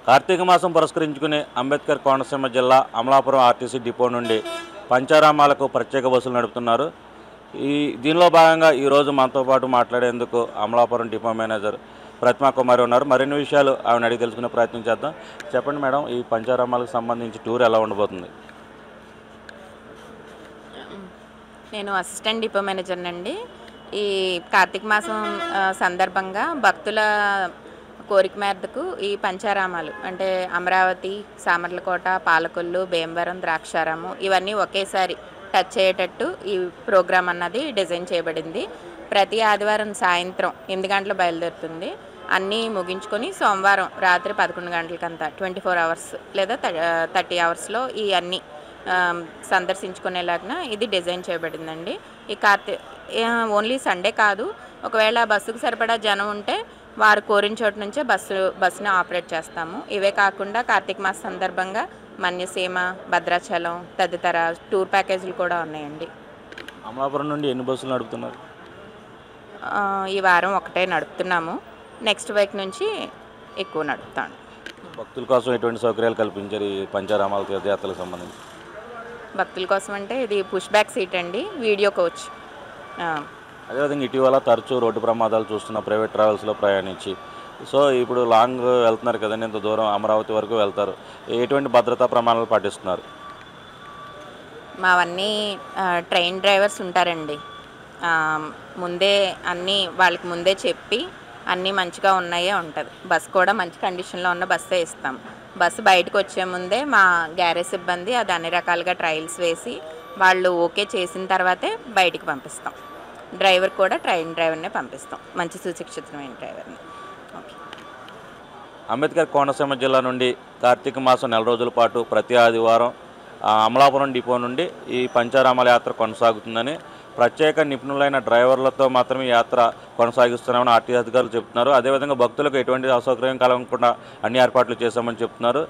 కార్తీక మాసం పురస్కరించుకుని అంబేద్కర్ కోనసీమ జిల్లా అమలాపురం ఆర్టీసీ డిపో నుండి పంచారామాలకు ప్రత్యేక బస్సులు నడుపుతున్నారు. దీనిలో భాగంగా ఈరోజు మనతో పాటు మాట్లాడేందుకు అమలాపురం డిపో మేనేజర్ ప్రతిమా కుమారి ఉన్నారు. మరిన్ని విషయాలు ఆమెను అడిగి తెలుసుకునే ప్రయత్నం చేద్దాం. చెప్పండి మేడం, ఈ పంచారామాలకు సంబంధించి టూర్ ఎలా ఉండబోతుంది? నేను అసిస్టెంట్ డిపో మేనేజర్ అండి. ఈ కార్తీక మాసం సందర్భంగా భక్తుల కోరిక మేరకు ఈ పంచారామాలు అంటే అమరావతి, సామర్లకోట, పాలకొల్లు, భీమవరం, ద్రాక్షారామం ఇవన్నీ ఒకేసారి టచ్ అయ్యేటట్టు ఈ ప్రోగ్రామ్ అన్నది డిజైన్ చేయబడింది. ప్రతి ఆదివారం సాయంత్రం 8 గంటలు బయలుదేరుతుంది. అన్నీ ముగించుకొని సోమవారం రాత్రి 11 గంటలకంతా 24 అవర్స్ లేదా 30 అవర్స్లో ఈ అన్నీ సందర్శించుకునేలాగా ఇది డిజైన్ చేయబడిందండి. ఈ ఓన్లీ సండే కాదు, ఒకవేళ బస్సుకు సరిపడా జనం ఉంటే వారు కోరిన చోటు నుంచే బస్సుని ఆపరేట్ చేస్తాము. ఇవే కాకుండా కార్తీక మాస సందర్భంగా మన్యసీమ, భద్రాచలం తదితర టూర్ ప్యాకేజీలు కూడా ఉన్నాయండి. అమలాపురం నుండి ఎన్ని బస్సులు నడుపుతున్నారు? ఈ వారం ఒకటే నడుపుతున్నాము. నెక్స్ట్ వీక్ నుంచి ఎక్కువ నడుపుతాను. భక్తుల కోసం ఎటువంటి సౌకర్యాలు కల్పించారు ఈ పంచారామాల తీర్థయాత్రలకు సంబంధించి? భక్తుల కోసం అంటే ఇది పుష్ బ్యాక్ సీట్ అండి, వీడియో కోచ్. అదేవిధంగా ఇటీవల తరచూ రోడ్డు ప్రమాదాలు చూస్తున్న ప్రైవేట్ ట్రావెల్స్లో ప్రయాణించి ఇప్పుడు లాంగ్ వెళ్తున్నారు కదండి, ఇంత దూరం అమరావతి వరకు వెళ్తారు. ఎటువంటి భద్రతా ప్రమాణాలు పాటిస్తున్నారు? మావన్నీ ట్రైన్ డ్రైవర్స్ ఉంటారండి. ముందే వాళ్ళకి ముందే చెప్పి అన్నీ మంచిగా ఉన్నాయే ఉంటుంది. బస్సు కూడా మంచి కండిషన్లో ఉన్న బస్సే ఇస్తాం. బస్సు బయటకు వచ్చే ముందే మా గ్యారేజ్ సిబ్బంది అది అన్ని రకాలుగా ట్రయల్స్ వేసి వాళ్ళు ఓకే చేసిన తర్వాతే బయటికి పంపిస్తాం. డ్రైవర్ కూడా ట్రైన్ డ్రైవర్నే పంపిస్తాం, మంచి సుశిక్షితమైన డ్రైవర్ని. ఓకే. అంబేద్కర్ కోనసీమ జిల్లా నుండి కార్తీక మాసం 4 రోజుల పాటు ప్రతి ఆదివారం అమలాపురం డిపో నుండి ఈ పంచారామాల యాత్ర కొనసాగుతుందని, ప్రత్యేక నిపుణులైన డ్రైవర్లతో మాత్రమే యాత్ర కొనసాగిస్తున్నామని ఆర్టీసీ అధికారులు చెప్తున్నారు. అదేవిధంగా భక్తులకు ఎటువంటి అసౌకర్యం కలగకుండా అన్ని ఏర్పాట్లు చేశామని చెప్తున్నారు.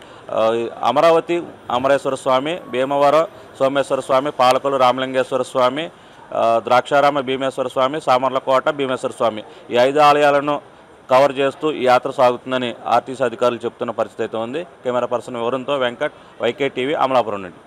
అమరావతి అమరేశ్వర స్వామి, భీమవరం సోమేశ్వర స్వామి, పాలకొల్లు రామలింగేశ్వర స్వామి, ద్రాక్షారామ భీమేశ్వర స్వామి, సామర్లకోట భీమేశ్వర స్వామి ఈ 5 ఆలయాలను కవర్ చేస్తూ ఈ యాత్ర సాగుతుందని ఆర్టీసీ అధికారులు చెప్తున్న పరిస్థితి అయితే ఉంది. కెమెరా పర్సన్ వివరంతో వెంకట్, వైకే టీవీ, అమలాపురం నుండి.